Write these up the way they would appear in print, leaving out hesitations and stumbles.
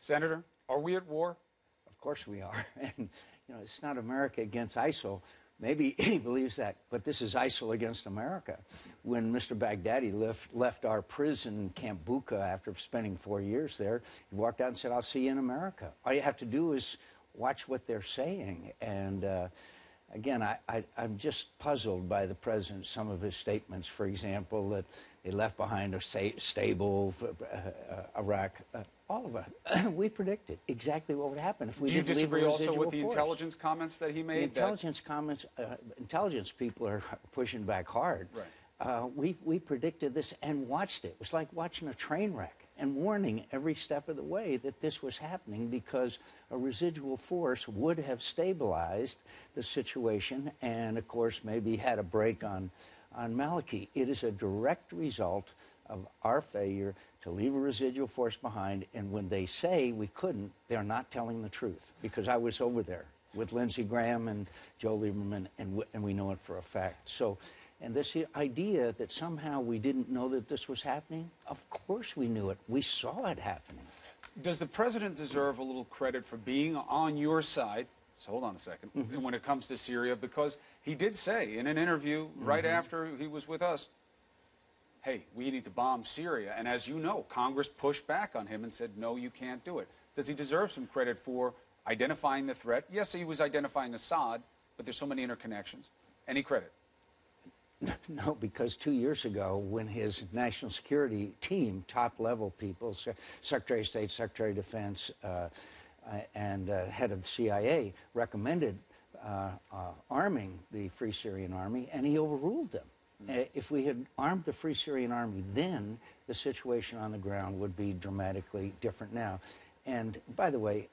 Senator, are we at war? Of course we are. And, you know, it's not America against ISIL. Maybe he believes that, but this is ISIL against America. When Mr. Baghdadi left our prison, Camp Bucca, after spending 4 years there, he walked out and said, I'll see you in America. All you have to do is watch what they're saying. And again, I'm just puzzled by the president, some of his statements, for example, that they left behind a stable Iraq. All of us, we predicted exactly what would happen if we didn't leave a residual force. Do you disagree also with the intelligence comments that he made? The intelligence comments, intelligence people are pushing back hard. Right. We predicted this and watched it. It was like watching a train wreck and warning every step of the way that this was happening because a residual force would have stabilized the situation and, of course, maybe had a break on Maliki. It is a direct result of our failure to leave a residual force behind, and when they say we couldn't, they're not telling the truth, because I was over there with Lindsey Graham and Joe Lieberman, and we know it for a fact. So, and this idea that somehow we didn't know that this was happening, of course we knew it. We saw it happening. Does the president deserve a little credit for being on your side? So hold on a second. When it comes to Syria, because he did say in an interview right after he was with us, hey, we need to bomb Syria. And as you know, Congress pushed back on him and said, no, you can't do it. Does he deserve some credit for identifying the threat? Yes, he was identifying Assad, but there's so many interconnections. Any credit? No, because 2 years ago, when his national security team, top-level people, Secretary of State, Secretary of Defense, and head of the CIA, recommended arming the Free Syrian Army, and he overruled them. If we had armed the Free Syrian Army then, the situation on the ground would be dramatically different now. And by the way,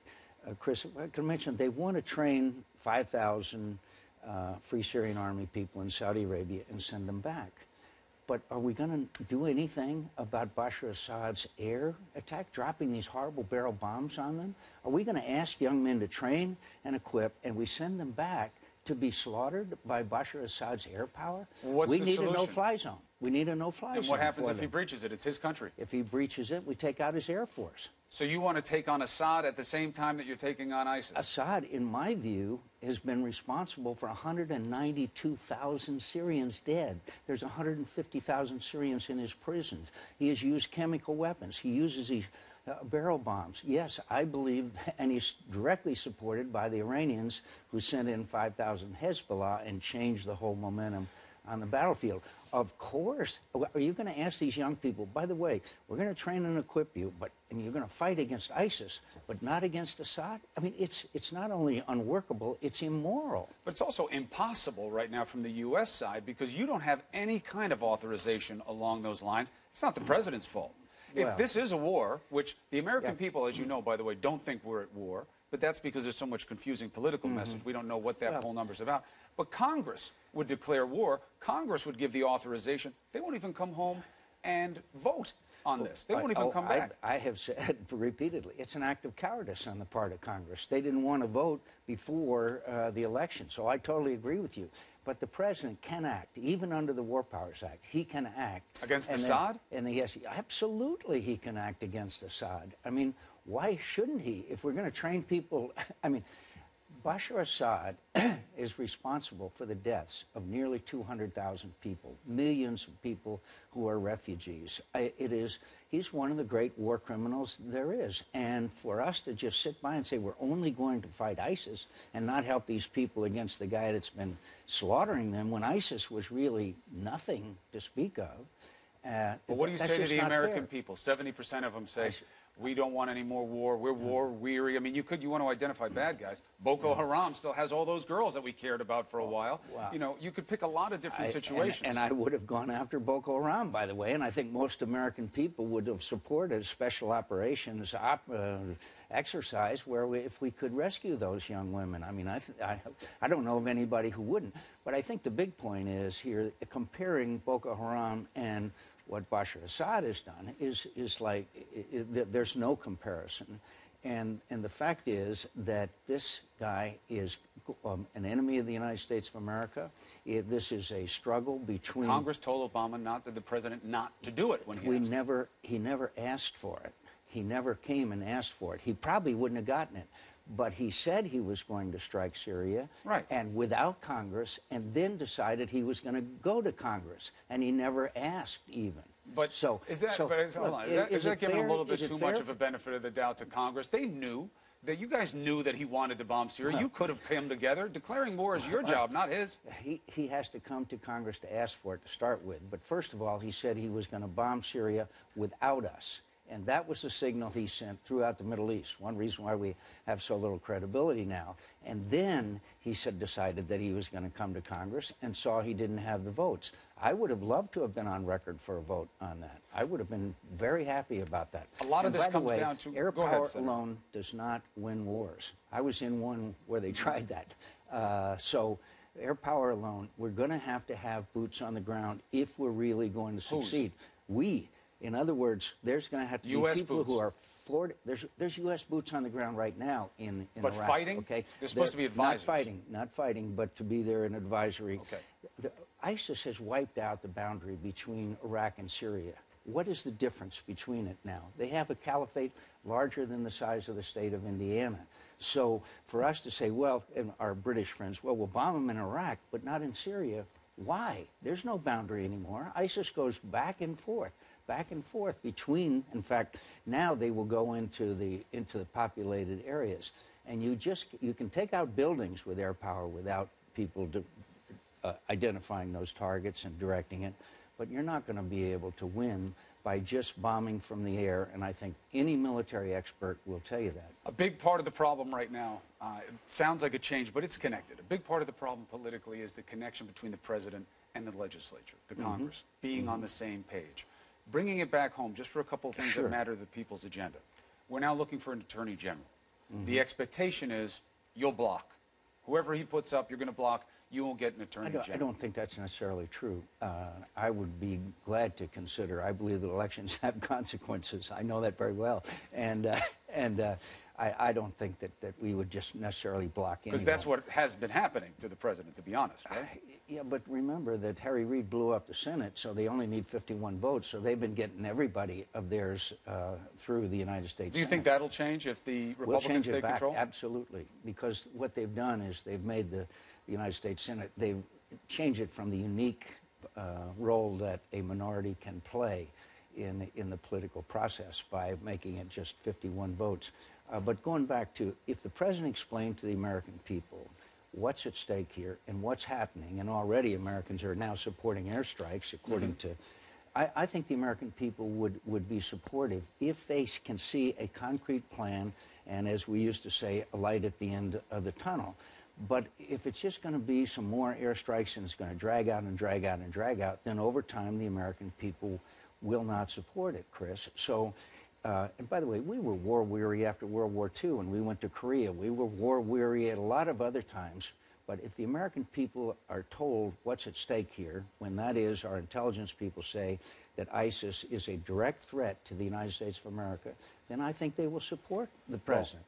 Chris, I can mention they want to train 5,000 Free Syrian Army people in Saudi Arabia and send them back. But are we going to do anything about Bashar Assad's air attack, dropping these horrible barrel bombs on them? Are we going to ask young men to train and equip, and we send them back to be slaughtered by Bashar Assad's air power? What's we the need solution? A no-fly zone. We need a no-fly zone. And what happens if he breaches it? It's his country. If he breaches it, we take out his air force. So you want to take on Assad at the same time that you're taking on ISIS? Assad, in my view, has been responsible for 192,000 Syrians dead. There's 150,000 Syrians in his prisons. He has used chemical weapons. He uses these barrel bombs. Yes, I believe, and he's directly supported by the Iranians who sent in 5,000 Hezbollah and changed the whole momentum on the battlefield. Of course. Are you going to ask these young people, by the way, we're going to train and equip you, and you're going to fight against ISIS, but not against Assad? I mean, it's not only unworkable, it's immoral. But it's also impossible right now from the U.S. side, because you don't have any kind of authorization along those lines. It's not the president's fault. If this is a war, which the American people, as you know, by the way, don't think we're at war, but that's because there's so much confusing political message. We don't know what that poll number's about. But Congress would declare war. Congress would give the authorization. They won't even come home and vote on this. They won't even come back. I have said repeatedly, it's an act of cowardice on the part of Congress. They didn't want to vote before the election, so I totally agree with you. But the president can act, even under the War Powers Act. He can act. Against Assad? Yes, absolutely he can act against Assad. I mean, why shouldn't he? If we're going to train people, I mean, Bashar Assad is responsible for the deaths of nearly 200,000 people, millions of people who are refugees. He's one of the great war criminals there is. And for us to just sit by and say we're only going to fight ISIS and not help these people against the guy that's been slaughtering them when ISIS was really nothing to speak of. But what do you say to the American people? 70% of them say, we don't want any more war. We're war weary. I mean, you want to identify bad guys. Boko Haram still has all those girls that we cared about for a while. Wow. You know, you could pick a lot of different situations. And I would have gone after Boko Haram, by the way. And I think most American people would have supported special operations exercise where if we could rescue those young women. I mean, I don't know of anybody who wouldn't. But I think the big point is here, comparing Boko Haram and what Bashar Assad has done is like there's no comparison. And the fact is that this guy is an enemy of the United States of America. This is a struggle between... Congress told Obama, the president, not to do it when he never asked for it. He never came and asked for it. He probably wouldn't have gotten it. But he said he was going to strike Syria, and without Congress, and then decided he was going to go to Congress, and he never asked even. But so is that? Hold on. Is that giving a little bit too much of a benefit of the doubt to Congress? They knew that you guys knew that he wanted to bomb Syria. You could have come together. Declaring war is your job, not his. He has to come to Congress to ask for it to start with. But first of all, he said he was going to bomb Syria without us. And that was the signal he sent throughout the Middle East, one reason why we have so little credibility now. And then he decided that he was going to come to Congress and saw he didn't have the votes. I would have loved to have been on record for a vote on that. I would have been very happy about that. A lot of this comes down to... Air power alone does not win wars. I was in one where they tried that. So air power alone, we're going to have boots on the ground if we're really going to succeed. We. In other words, there's going to have to be people who are for. There's U.S. boots on the ground right now in Iraq. But fighting? Okay, they're supposed to be advisors. Not fighting, but to be there in advisory. Okay. ISIS has wiped out the boundary between Iraq and Syria. What is the difference between it now? They have a caliphate larger than the size of the state of Indiana. So for us to say, well, and our British friends, well, we'll bomb them in Iraq, but not in Syria. Why? There's no boundary anymore. ISIS goes back and forth between. In fact, now they will go into the populated areas, and you can take out buildings with air power without people identifying those targets and directing it, but you're not going to be able to win by just bombing from the air, and I think any military expert will tell you that. A big part of the problem right now, it sounds like a change, but it's connected. A big part of the problem politically is the connection between the president and the legislature, the Congress, being on the same page. Bringing it back home, just for a couple of things that matter to the people's agenda. We're now looking for an attorney general. The expectation is you'll block. Whoever he puts up, you're going to block. You won't get an attorney general. I don't think that's necessarily true. I would be glad to consider. I believe that elections have consequences. I know that very well. And I don't think that we would just necessarily block anyone. Because that's what has been happening to the president, to be honest, right? Yeah, but remember that Harry Reid blew up the Senate, so they only need 51 votes. So they've been getting everybody of theirs through the United States Do you think that'll change if the Republicans take control? Absolutely. Because what they've done is they've made the United States Senate, they've changed it from the unique role that a minority can play in the political process by making it just 51 votes. But going back to, if the president explained to the American people what's at stake here and what's happening, and already Americans are now supporting airstrikes, according to, I think the American people would be supportive if they can see a concrete plan and, as we used to say, a light at the end of the tunnel. But if it's just going to be some more airstrikes and it's going to drag out and drag out and drag out, then over time the American people will not support it, Chris. So, and by the way, we were war-weary after World War II, and we went to Korea. We were war-weary at a lot of other times. But if the American people are told what's at stake here, when that is our intelligence people say that ISIS is a direct threat to the United States of America, then I think they will support the president.